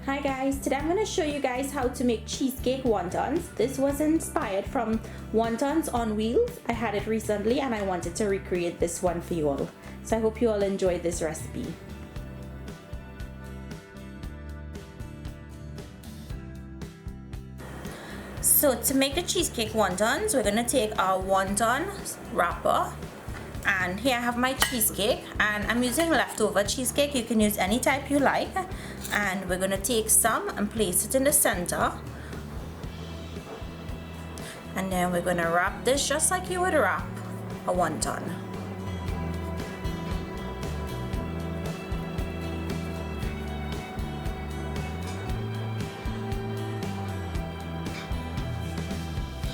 Hi guys, today I'm going to show you guys how to make cheesecake wontons. This was inspired from wontons on wheels. I had it recently and I wanted to recreate this one for you all. So I hope you all enjoyed this recipe. So to make the cheesecake wontons, we're going to take our wonton wrapper. And here I have my cheesecake, and I'm using leftover cheesecake. You can use any type you like. And we're going to take some and place it in the center. And then we're going to wrap this just like you would wrap a wonton.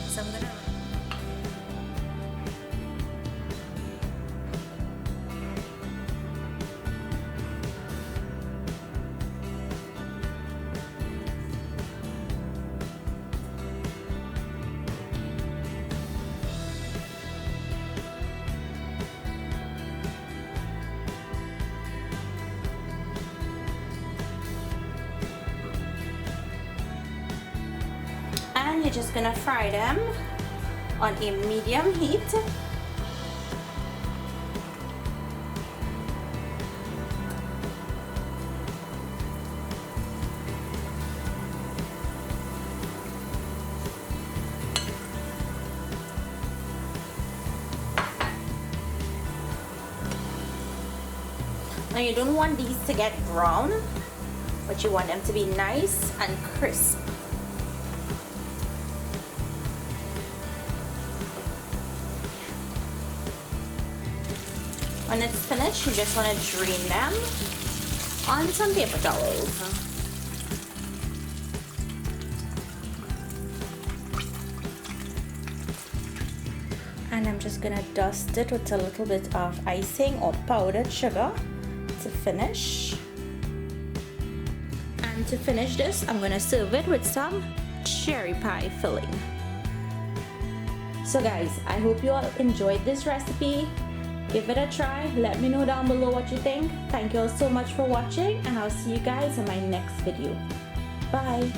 So I'm going to and you're just gonna fry them on a medium heat. Now you don't want these to get brown, but you want them to be nice and crisp. When it's finished, you just want to drain them on some paper towels. And I'm just gonna dust it with a little bit of icing or powdered sugar to finish. And to finish this, I'm gonna serve it with some cherry pie filling. So guys, I hope you all enjoyed this recipe. Give it a try. Let me know down below what you think. Thank you all so much for watching, and I'll see you guys in my next video. Bye.